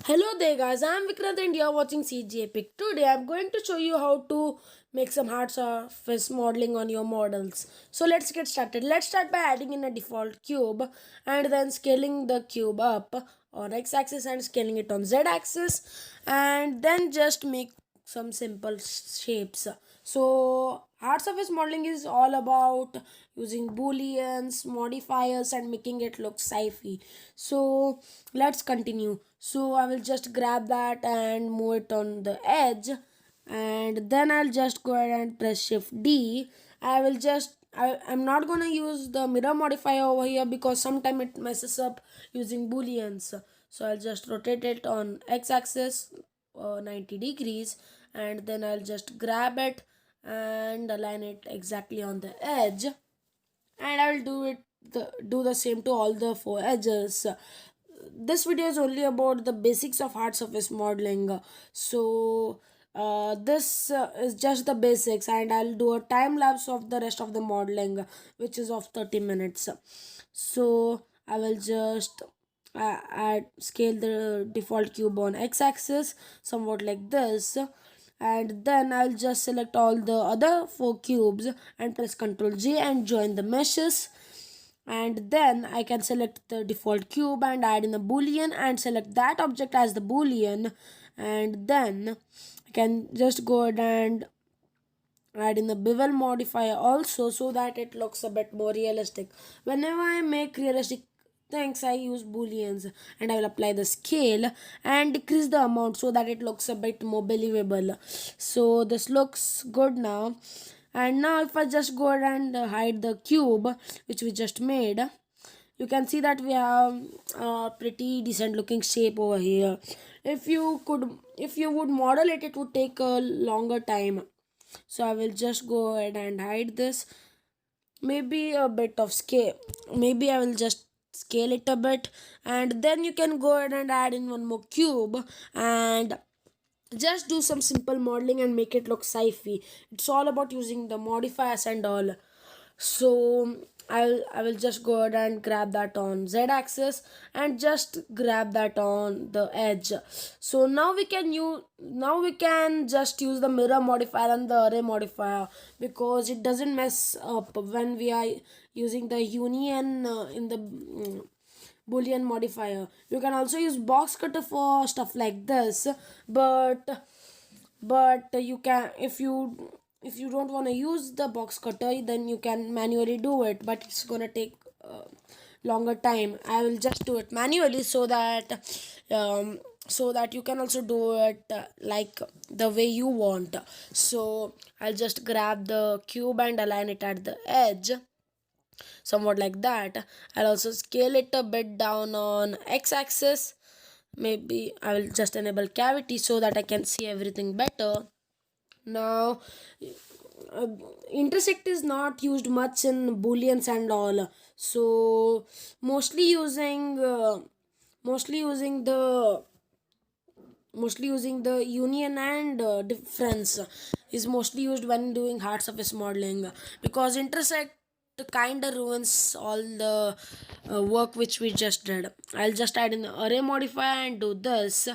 Hello there guys, I am Vikrant and you are watching CG Epic. Today I am going to show you how to make some hard surface modeling on your models. So let's get started. Let's start by adding in a default cube and then scaling the cube up on x-axis and scaling it on z-axis, and then just make some simple shapes. So hard surface modeling is all about using booleans, modifiers and making it look sci-fi. So let's continue. So I will just grab that and move it on the edge, and then I'll just go ahead and press shift D. I'm not gonna use the mirror modifier over here because sometimes it messes up using booleans. So I'll just rotate it on x-axis 90 degrees, and then I'll just grab it and align it exactly on the edge, and I will do the same to all the four edges. This video is only about the basics of hard surface modeling. So this is just the basics, and I'll do a time lapse of the rest of the modeling, which is of 30 minutes. So I will just add scale the default cube on x-axis somewhat like this, and then I'll just select all the other four cubes and press Ctrl J and join the meshes, and then I can select the default cube and add in a boolean and select that object as the boolean, and then I can just go ahead and add in the bevel modifier also so that it looks a bit more realistic. Whenever I make realistic things I use booleans, and I will apply the scale and decrease the amount so that it looks a bit more believable. So this looks good now. And now if I just go ahead and hide the cube which we just made, you can see that we have a pretty decent looking shape over here. If you would model it, it would take a longer time. So I will just go ahead and hide this. Maybe a bit of scale, maybe I will just scale it a bit, and then you can go ahead and add in one more cube and just do some simple modeling and make it look sci-fi. It's all about using the modifiers and all. So I will just go ahead and grab that on z-axis and just grab that on the edge. So now we can just use the mirror modifier and the array modifier because it doesn't mess up when we are using the union in the boolean modifier. You can also use box cutter for stuff like this, but you can, if you don't want to use the box cutter, then you can manually do it, but it's gonna take longer time. I will just do it manually so that you can also do it like the way you want. So I'll just grab the cube and align it at the edge somewhat like that. I'll also scale it a bit down on x-axis. Maybe I will just enable cavity so that I can see everything better. Now intersect is not used much in booleans and all, so mostly using the union and difference is mostly used when doing hard surface modeling, because intersect kind of ruins all the work which we just did. I'll just add in the array modifier and do this,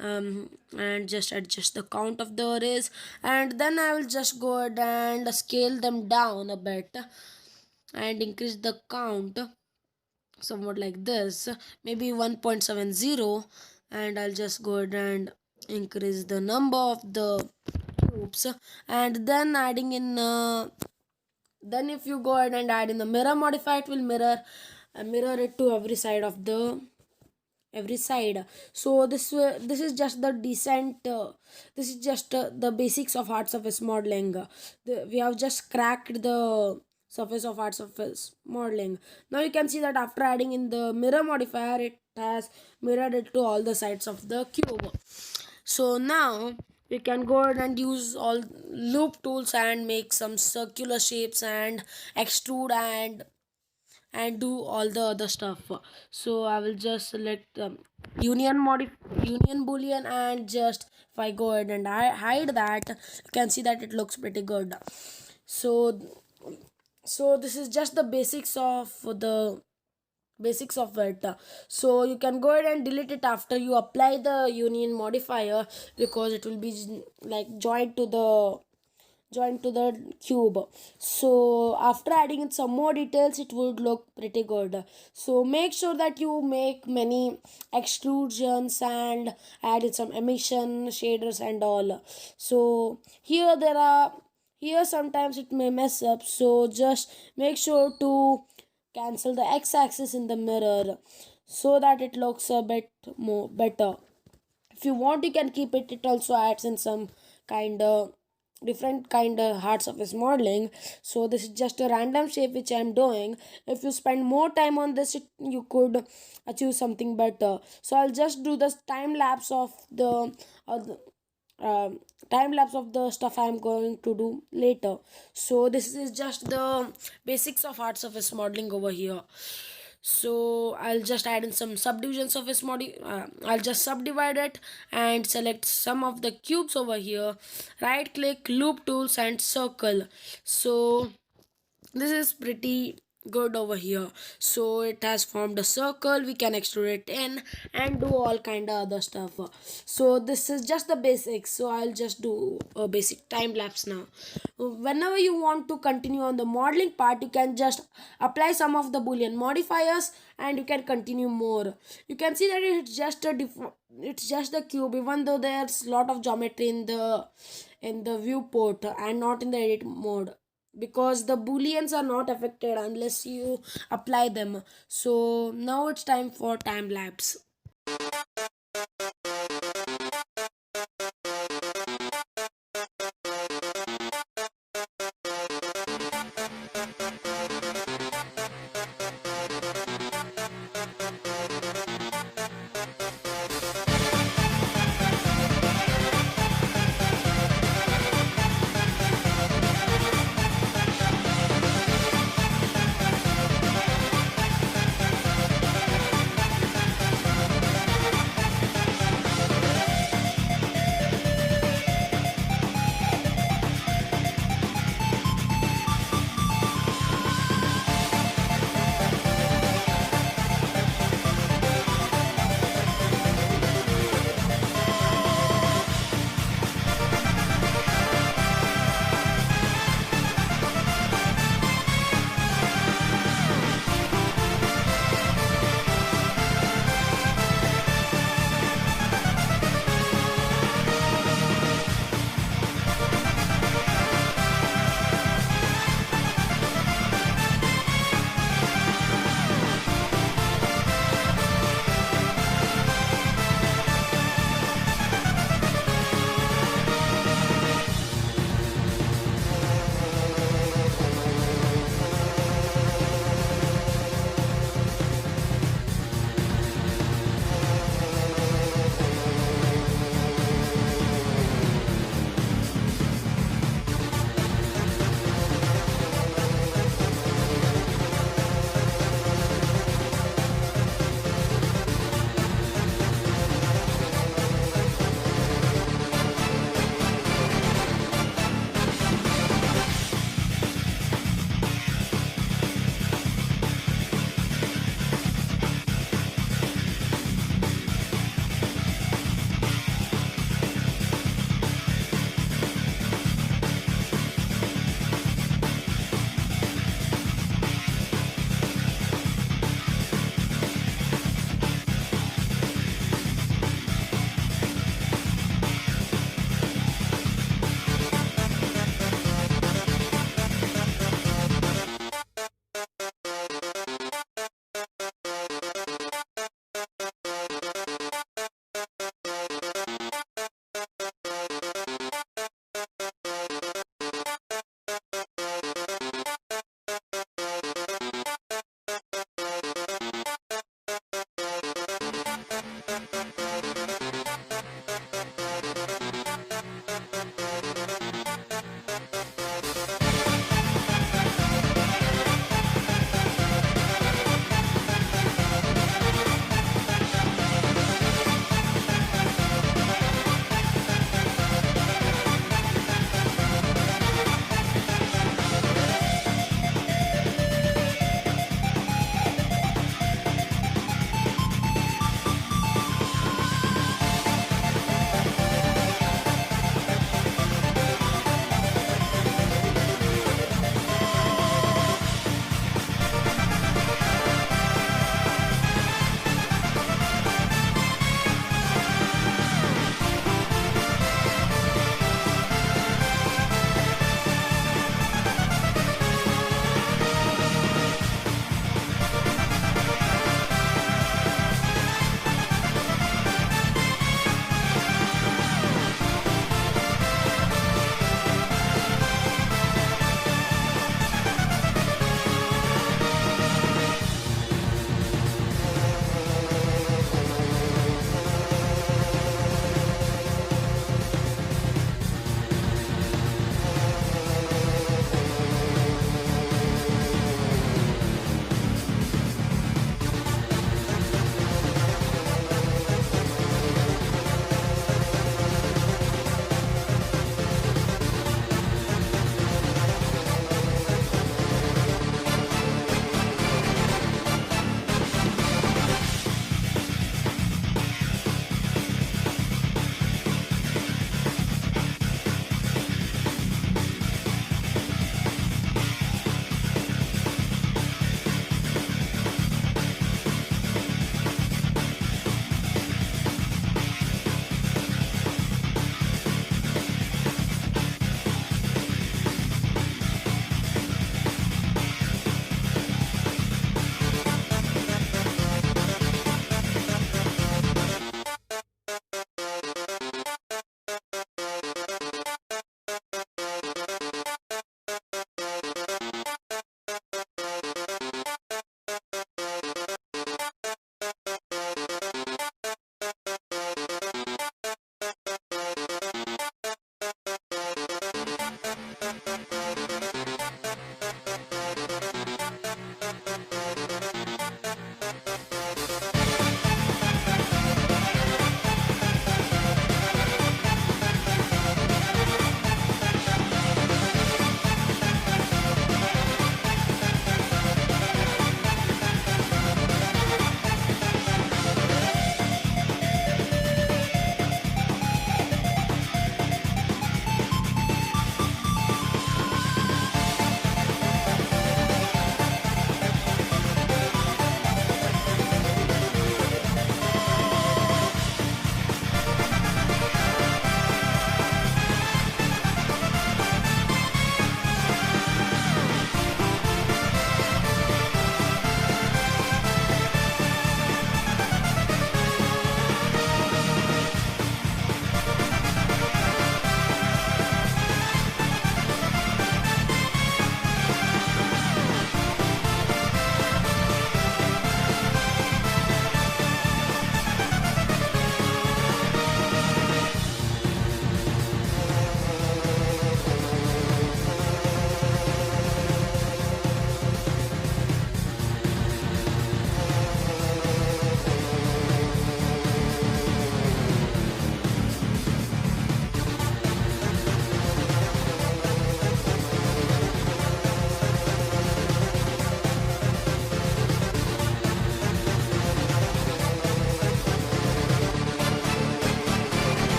and just adjust the count of the arrays, and then I will just go ahead and scale them down a bit and increase the count somewhat like this, maybe 1.70, and I'll just go ahead and increase the number of the cubes, and then adding in then if you go ahead and add in the mirror modifier, it will mirror it to every side. So this is just the decent this is just the basics of hard surface modeling. We have just cracked the surface of hard surface modeling. Now you can see that after adding in the mirror modifier, it has mirrored it to all the sides of the cube. So now we can go ahead and use all loop tools and make some circular shapes and extrude and do all the other stuff. So I will just select union boolean, and just if I go ahead and hide that, you can see that it looks pretty good. So this is just the basics of the basics of it. So you can go ahead and delete it after you apply the union modifier, because it will be like joined to the cube. So after adding in some more details, it would look pretty good. So make sure that you make many extrusions and add in some emission shaders and all. So here sometimes it may mess up, so just make sure to cancel the x-axis in the mirror so that it looks a bit more better. If you want, you can keep it. It also adds in some kind of different kind of hard surface modeling. So this is just a random shape which I am doing. If you spend more time on this, you could achieve something better. So I'll just do this time lapse of the um, time lapse of the stuff I'm going to do later. So this is just the basics of hard surface modeling over here. So I'll just add in some subdivisions of this model. I'll just subdivide it and select some of the cubes over here. Right click, loop tools and circle. So this is pretty good over here. So it has formed a circle, we can extrude it in and do all kind of other stuff. So this is just the basics. So I'll just do a basic time lapse now. Whenever you want to continue on the modeling part, you can just apply some of the boolean modifiers and you can continue more. You can see that it's just the cube, even though there's a lot of geometry in the viewport and not in the edit mode, because the booleans are not affected unless you apply them. So now it's time for time lapse.